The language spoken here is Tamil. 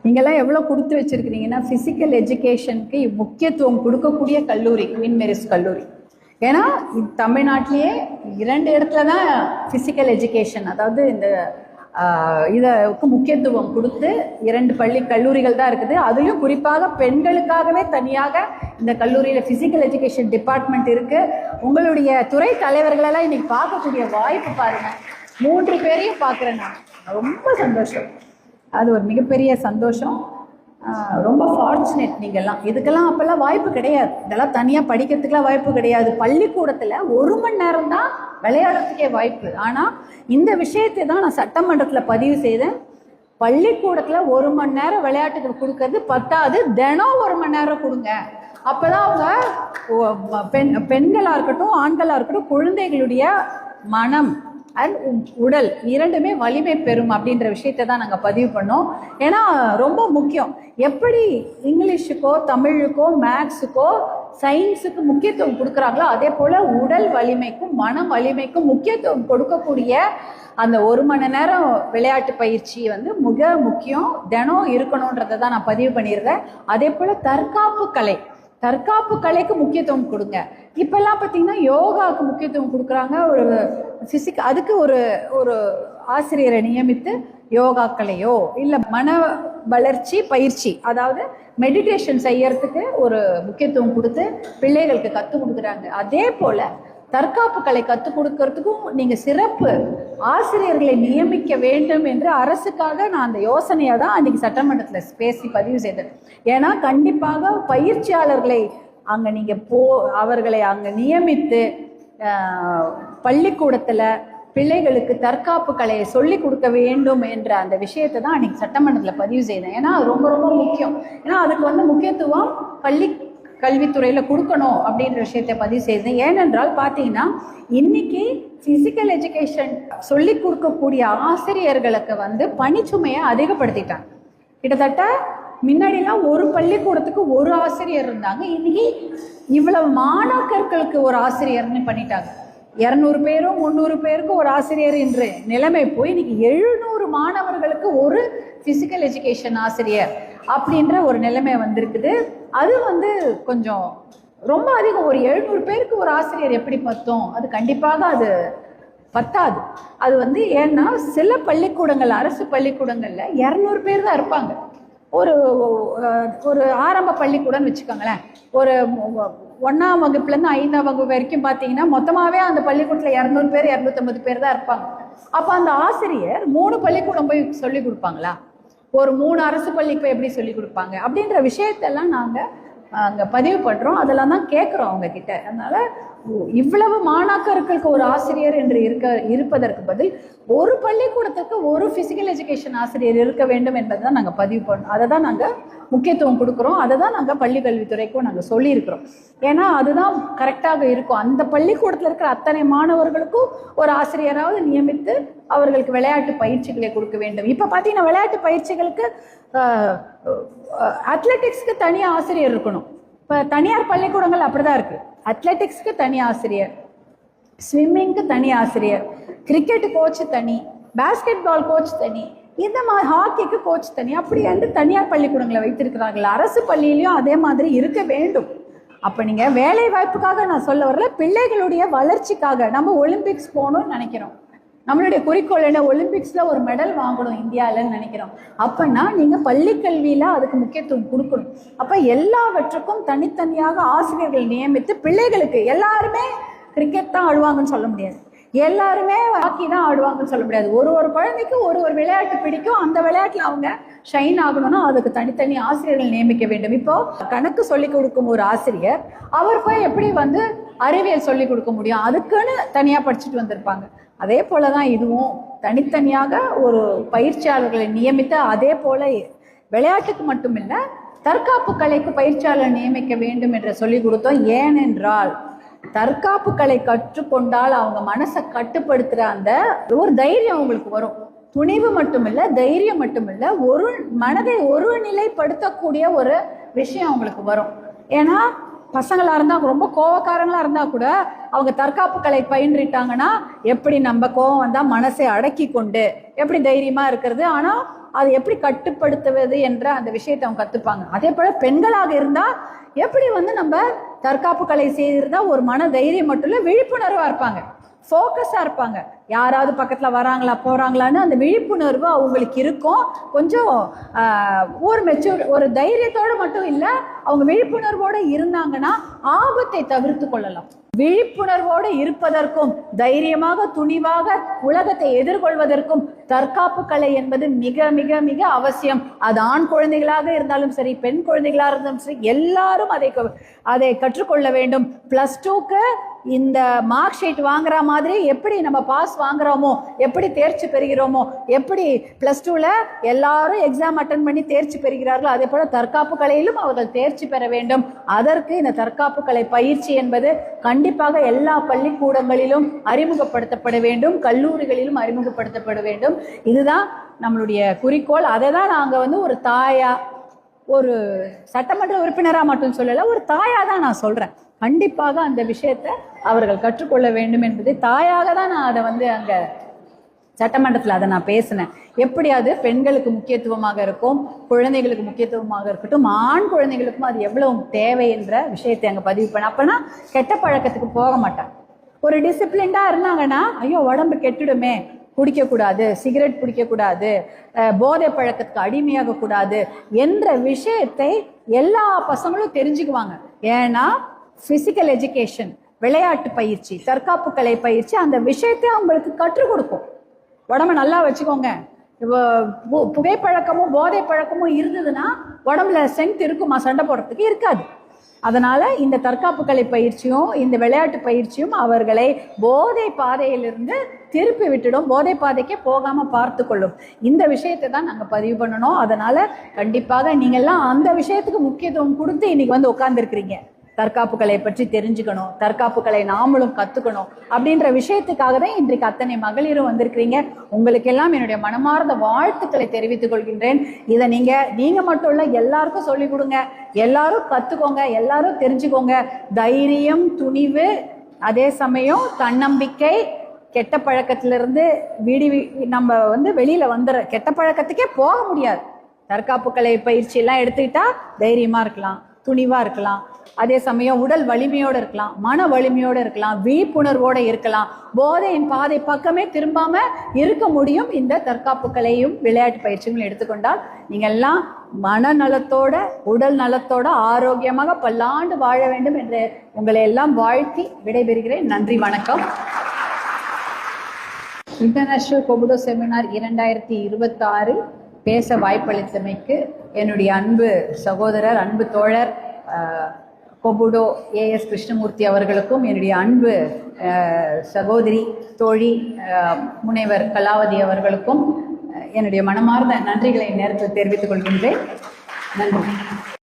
நீங்கள்லாம் எவ்வளோ கொடுத்து வச்சிருக்கிறீங்கன்னா ஃபிசிக்கல் எஜுகேஷனுக்கு முக்கியத்துவம் கொடுக்கக்கூடிய கல்லூரி குயின் மேரிஸ் கல்லூரி. ஏன்னா தமிழ்நாட்டிலேயே 2 இடத்துல தான் ஃபிசிக்கல் எஜுகேஷன், அதாவது இந்த இதற்கு முக்கியத்துவம் கொடுத்து 2 கல்லூரிகள் தான் இருக்குது. அதுலேயும் குறிப்பாக பெண்களுக்காகவே தனியாக இந்த கல்லூரியில் ஃபிசிக்கல் எஜுகேஷன் டிபார்ட்மெண்ட் இருக்குது. உங்களுடைய துறை தலைவர்களெல்லாம் இன்னைக்கு பார்க்கக்கூடிய வாய்ப்பு பாருங்கள். 3 பேரையும் பார்க்குறேன் நான். ரொம்ப சந்தோஷம். அது ஒரு மிகப்பெரிய சந்தோஷம். ரொம்ப ஃபார்ச்சுனேட் நீங்கள்லாம். இதுக்கெல்லாம் அப்போல்லாம் வாய்ப்பு கிடையாது. இதெல்லாம் தனியாக படிக்கிறதுக்கெலாம் வாய்ப்பு கிடையாது. பள்ளிக்கூடத்தில் 1 மணி நேரம் தான் விளையாடுறதுக்கே வாய்ப்பு. ஆனால் இந்த விஷயத்தை தான் நான் சட்டமன்றத்தில் பதிவு செய்தேன். பள்ளிக்கூடத்தில் 1 மணி நேரம் விளையாட்டுக்கு கொடுக்கறது பத்தாது, தினம் 1 மணி நேரம் கொடுங்க. அப்போ தான் அவங்க பெண்களாக இருக்கட்டும் ஆண்களாக இருக்கட்டும் குழந்தைகளுடைய மனம் அண்ட் உடல் 2மே வலிமை பெறும் அப்படின்ற விஷயத்தை தான் நாங்கள் பதிவு பண்ணோம். ஏன்னா ரொம்ப முக்கியம். எப்படி இங்கிலீஷுக்கோ தமிழுக்கோ மேக்ஸுக்கோ சயின்ஸுக்கு முக்கியத்துவம் கொடுக்குறாங்களோ அதே போல் உடல் வலிமைக்கும் மன வலிமைக்கும் முக்கியத்துவம் கொடுக்கக்கூடிய அந்த 1 மணி நேரம் விளையாட்டு பயிற்சி மிக முக்கியம், தினம் இருக்கணுன்றதை தான் நான் பதிவு பண்ணியிருந்தேன். அதே போல் தற்காப்பு கலைக்கு முக்கியத்துவம் கொடுங்க. இப்பெல்லாம் பார்த்தீங்கன்னா யோகாவுக்கு முக்கியத்துவம் கொடுக்குறாங்க. ஒரு அதுக்கு ஒரு ஆசிரியரை நியமித்து யோகா கலையோ இல்லை மன வளர்ச்சி பயிற்சி, அதாவது மெடிடேஷன் செய்யறதுக்கு ஒரு முக்கியத்துவம் கொடுத்து பிள்ளைகளுக்கு கற்றுக் கொடுக்குறாங்க. அதே போல் தற்காப்பு கலை கற்றுக் கொடுக்கறதுக்கும் நீங்கள் சிறப்பு ஆசிரியர்களை நியமிக்க வேண்டும் என்று அரசுக்காக நான் அந்த யோசனையை தான் அன்றைக்கி சட்டமன்றத்தில் பேசி பதிவு செய்தேன். ஏன்னா கண்டிப்பாக பயிற்சியாளர்களை அங்கே நீங்கள் அவர்களை அங்கே நியமித்து பள்ளிக்கூடத்தில் பிள்ளைகளுக்கு தற்காப்பு கலையை சொல்லி கொடுக்க வேண்டும் என்ற அந்த விஷயத்தை தான் அன்றைக்கி சட்டமன்றத்தில் பதிவு செய்தேன். ஏன்னா அது ரொம்ப ரொம்ப முக்கியம். ஏன்னா அதுக்கு முக்கியத்துவம் பள்ளி கல்வித்துறையில் கொடுக்கணும் அப்படின்ற விஷயத்தை பதிவு செய்தேன். ஏனென்றால் பார்த்தீங்கன்னா இன்னைக்கு ஃபிசிக்கல் எஜுகேஷன் சொல்லி கொடுக்கக்கூடிய ஆசிரியர்களுக்கு பணிச்சுமையை அதிகப்படுத்திட்டாங்க. கிட்டத்தட்ட முன்னாடிலாம் ஒரு பள்ளிக்கூடத்துக்கு ஒரு ஆசிரியர் இருந்தாங்க. இன்னைக்கு இவ்வளவு மாணாக்கர்களுக்கு ஒரு ஆசிரியர்னு பண்ணிட்டாங்க. 200 பேரும் 300 பேருக்கு ஒரு ஆசிரியர் என்ற நிலைமை போய் இன்னைக்கு 700 மாணவர்களுக்கு ஒரு ஃபிசிக்கல் எஜுகேஷன் ஆசிரியர் அப்படின்ற ஒரு நிலைமை வந்திருக்குது. அது கொஞ்சம் ரொம்ப அதிகம். ஒரு 700 பேருக்கு ஒரு ஆசிரியர் எப்படி பத்தும்? அது கண்டிப்பாக அது பத்தாது. அது ஏன்னா சில பள்ளிக்கூடங்கள், அரசு பள்ளிக்கூடங்கள்ல 200 பேர் தான் இருப்பாங்க. ஒரு ஆரம்ப பள்ளிக்கூடம்னு வச்சுக்கோங்களேன். ஒரு 1ஆம் வகுப்புலேருந்து 5ஆம் வகுப்பு வரைக்கும் பார்த்தீங்கன்னா மொத்தமாகவே அந்த பள்ளிக்கூடத்தில் 200 பேர் 250 பேர் தான் இருப்பாங்க. அப்போ அந்த ஆசிரியர் 3 பள்ளிக்கூடம் போய் சொல்லி கொடுப்பாங்களா? ஒரு 3 அரசு பள்ளிக்கு போய் எப்படி சொல்லி கொடுப்பாங்க? அப்படின்ற விஷயத்தெல்லாம் நாங்கள் அங்கே பதிவு பண்ணுறோம். அதெல்லாம் தான் கேட்குறோம் அவங்கக்கிட்ட. அதனால் இவ்வளவு மாணாக்கர்களுக்கு ஒரு ஆசிரியர் என்று இருப்பதற்கு பதில் ஒரு பள்ளிக்கூடத்துக்கு ஒரு ஃபிசிக்கல் எஜுகேஷன் ஆசிரியர் இருக்க வேண்டும் என்பதை தான் நாங்கள் பதிவு பண்ணோம். அதை தான் நாங்கள் முக்கியத்துவம் கொடுக்குறோம். அதை தான் நாங்கள் பள்ளி கல்வித்துறைக்கும் நாங்கள் சொல்லியிருக்கிறோம். ஏன்னா அதுதான் கரெக்டாக இருக்கும். அந்த பள்ளிக்கூடத்தில் இருக்கிற அத்தனை மாணவர்களுக்கும் ஒரு ஆசிரியராவது நியமித்து அவர்களுக்கு விளையாட்டு பயிற்சிகளை கொடுக்க வேண்டும். இப்போ பார்த்தீங்கன்னா விளையாட்டு பயிற்சிகளுக்கு அத்லெட்டிக்ஸ்க்கு தனி ஆசிரியர் இருக்கணும். இப்போ தனியார் பள்ளிக்கூடங்கள் அப்படிதான் இருக்கு. அத்லெட்டிக்ஸ்க்கு தனி ஆசிரியர், ஸ்விம்மிங்க்கு தனி ஆசிரியர், கிரிக்கெட் கோச் தனி, பேஸ்கெட் பால் கோச் தனி, இந்த மாதிரி ஹாக்கிக்கு கோச் தனி, அப்படி என்று தனியார் பள்ளிக்கூடங்களை வைத்திருக்கிறார்கள். அரசு பள்ளியிலையும் அதே மாதிரி இருக்க வேண்டும். அப்போ நீங்கள் வேலை வாய்ப்புக்காக நான் சொல்ல வரல, பிள்ளைகளுடைய வளர்ச்சிக்காக. நம்ம ஒலிம்பிக்ஸ் போகணும்னு நினைக்கிறோம். நம்மளுடைய குறிக்கோள் என்ன? ஒலிம்பிக்ஸில் ஒரு மெடல் வாங்கணும் இந்தியாவில்னு நினைக்கிறோம். அப்போனா நீங்கள் பள்ளி கல்வியில் அதுக்கு முக்கியத்துவம் கொடுக்கணும். அப்போ எல்லாவற்றுக்கும் தனித்தனியாக ஆசிரியர்கள் நியமித்து பிள்ளைகளுக்கு எல்லாருமே கிரிக்கெட் தான் ஆடுவாங்கன்னு சொல்ல முடியாது, எல்லாருமே ஹாக்கி தான் ஆடுவாங்கன்னு சொல்ல முடியாது. ஒரு குழந்தைக்கு ஒரு விளையாட்டு பிடிக்கும். அந்த விளையாட்டில் அவங்க ஷைன் ஆகணும்னா அதுக்கு தனித்தனி ஆசிரியர்கள் நியமிக்க வேண்டும். இப்போ கணக்கு சொல்லிக் கொடுக்கும் ஒரு ஆசிரியர் அவர் போய் எப்படி அறிவியல் சொல்லிக் கொடுக்க முடியும்? அதுக்குன்னு தனியாக படிச்சுட்டு வந்திருப்பாங்க. அதே போல தான் இதுவும் தனித்தனியாக ஒரு பயிற்சியாளர்களை நியமித்து, அதே போல விளையாட்டுக்கு மட்டுமில்லை தற்காப்பு கலைக்கு பயிற்சியாளர் நியமிக்க வேண்டும் என்று சொல்லிக் கொடுத்தோம். ஏனென்றால் தற்காப்பு கலை கற்றுக்கொண்டால் அவங்க மனசை கட்டுப்படுத்துகிற அந்த ஒரு தைரியம் அவங்களுக்கு வரும். துணிவு மட்டுமில்லை, தைரியம் மட்டுமில்லை, ஒரு மனதை ஒரு நிலைப்படுத்தக்கூடிய ஒரு விஷயம் அவங்களுக்கு வரும். ஏன்னா பசங்களாக இருந்தால் ரொம்ப கோவக்காரங்களாக இருந்தால் கூட அவங்க தற்காப்பு கலை பயின்றிட்டாங்கன்னா எப்படி நம்ம கோவம் வந்தால் மனசை அடக்கி கொண்டு எப்படி தைரியமாக இருக்கிறது. ஆனால் அதை எப்படி கட்டுப்படுத்துவது என்ற அந்த விஷயத்தை அவங்க கற்றுப்பாங்க. அதே போல் பெண்களாக இருந்தால் எப்படி வந்து நம்ம தற்காப்பு கலை செய்திருந்தா ஒரு மன தைரியம் மட்டும் இல்லை, விழிப்புணர்வாக இருப்பாங்க, ஃபோக்கஸாக இருப்பாங்க. யாராவது பக்கத்தில் வராங்களா போகிறாங்களான்னு அந்த விழிப்புணர்வு அவங்களுக்கு இருக்கும். கொஞ்சம் ஒரு தைரியத்தோடு மட்டும் இல்லை, அவங்க விழிப்புணர்வோடு இருந்தாங்கன்னா ஆபத்தை தவிர்த்து கொள்ளலாம். விழிப்புணர்வோடு இருப்பதற்கும் தைரியமாக துணிவாக உலகத்தை எதிர்கொள்வதற்கும் தற்காப்பு கலை என்பது மிக மிக மிக அவசியம். அது ஆண் குழந்தைகளாக இருந்தாலும் சரி, பெண் குழந்தைகளாக இருந்தாலும் சரி, எல்லாரும் அதை கற்றுக்கொள்ள வேண்டும். +2க்கு இந்த மார்க் ஷீட் வாங்குற மாதிரி எப்படி நம்ம பாஸ் வாங்குறோமோ, எப்படி தேர்ச்சி பெறுகிறோமோ, எப்படி +2ல எல்லாரும் எக்ஸாம் அட்டன் பண்ணி தேர்ச்சி பெறுகிறார்களோ, அதே போல தற்காப்பு கலையிலும் அவர்கள் தேர்ச்சி பெற வேண்டும். அதற்கு இந்த தற்காப்பு கலை பயிற்சி என்பது கண்டிப்பாக எல்லா பள்ளிக்கூடங்களிலும் அறிமுகப்படுத்தப்பட வேண்டும், கல்லூரிகளிலும் அறிமுகப்படுத்தப்பட வேண்டும். இதுதான் நம்மளுடைய குறிக்கோள். அதை தான் நாங்கள் வந்து ஒரு தாயா, ஒரு சட்டமன்ற உறுப்பினராக மட்டும் சொல்லலை, ஒரு தாயாக தான் நான் சொல்கிறேன். கண்டிப்பாக அந்த விஷயத்தை அவர்கள் கற்றுக்கொள்ள வேண்டும் என்பதை தாயாக தான் நான் அதை வந்து அங்கே சட்டமன்றத்தில் அதை நான் பேசினேன். எப்படி அது பெண்களுக்கு முக்கியத்துவமாக இருக்கும், குழந்தைகளுக்கு முக்கியத்துவமாக இருக்கட்டும், ஆண் குழந்தைகளுக்கும் அது எவ்வளவு தேவை என்ற விஷயத்தை அங்கே பதிவு பண்ண. அப்போனா கெட்ட பழக்கத்துக்கு போக மாட்டாங்க. ஒரு டிசிப்ளின்டாக இருந்தாங்கன்னா, ஐயோ உடம்பு கெட்டுடுமே, குடிக்கக்கூடாது, சிகரெட் பிடிக்கக்கூடாது, போதை பழக்கத்துக்கு அடிமையாக கூடாது என்ற விஷயத்தை எல்லா பசங்களும் தெரிஞ்சுக்குவாங்க. ஏன்னா ஃபிசிக்கல் எஜுகேஷன், விளையாட்டு பயிற்சி, தற்காப்பு கலை பயிற்சி அந்த விஷயத்தை அவங்களுக்கு கற்றுக் கொடுக்கும். உடம்பை நல்லா வச்சுக்கோங்க. புகைப்பழக்கமும் போதை பழக்கமும் இருந்ததுன்னா உடம்புல ஸ்ட்ரென்த் இருக்குமா? சண்டை போடுறதுக்கு இருக்காது. அதனால இந்த தற்காப்பு கலை பயிற்சியும் இந்த விளையாட்டு பயிற்சியும் அவர்களை போதை பாதையிலிருந்து திருப்பி விட்டுடும், போதை பாதைக்கே போகாம பார்த்து கொள்ளும். இந்த விஷயத்தை தான் நாங்கள் பதிவு பண்ணணும். அதனால கண்டிப்பாக நீங்கள்லாம் அந்த விஷயத்துக்கு முக்கியத்துவம் கொடுத்து இன்னைக்கு வந்து உட்கார்ந்துருக்கிறீங்க. தற்காப்பு கலை பற்றி தெரிஞ்சுக்கணும், தற்காப்பு கலை நாமளும் கற்றுக்கணும் அப்படின்ற விஷயத்துக்காக தான் இன்றைக்கு அத்தனை மகளிரும் வந்திருக்கிறீங்க. உங்களுக்கெல்லாம் என்னுடைய மனமார்ந்த வாழ்த்துக்களை தெரிவித்துக் கொள்கின்றேன். இதை நீங்கள் மட்டும் இல்லை, எல்லாருக்கும் சொல்லிக் கொடுங்க, எல்லாரும் கற்றுக்கோங்க, எல்லாரும் தெரிஞ்சுக்கோங்க. தைரியம், துணிவு, அதே சமயம் தன்னம்பிக்கை, கெட்ட பழக்கத்திலிருந்து நம்ம வந்து வெளியில் வந்துடுற கெட்ட பழக்கத்துக்கே போக முடியாது. தற்காப்பு கலை பயிற்சியெல்லாம் எடுத்துக்கிட்டா தைரியமாக இருக்கலாம், துணிவாக இருக்கலாம், அதே சமயம் உடல் வலிமையோடு இருக்கலாம், மன வலிமையோடு இருக்கலாம், விழிப்புணர்வோடு இருக்கலாம், போதையின் பாதை பக்கமே திரும்பாம இருக்க முடியும். இந்த தற்காப்பு கலையும் விளையாட்டு பயிற்சியும் எடுத்துக்கொண்டால் நீங்கள் எல்லாம் மனநலத்தோட உடல் நலத்தோட ஆரோக்கியமாக பல்லாண்டு வாழ வேண்டும் என்று உங்களை எல்லாம் வாழ்த்தி விடைபெறுகிறேன். நன்றி, வணக்கம். இன்டர்நேஷனல் கொபுடோ செமினார் 2026 பேச வாய்ப்பளித்தமைக்கு என்னுடைய அன்பு சகோதரர், அன்பு தோழர் கொபுடோ AS கிருஷ்ணமூர்த்தி அவர்களுக்கும், என்னுடைய அன்பு சகோதரி தோழி முனைவர் கலாவதி அவர்களுக்கும் என்னுடைய மனமார்ந்த நன்றிகளை நேரத்தில் தெரிவித்துக் கொள்கின்றேன். நன்றி.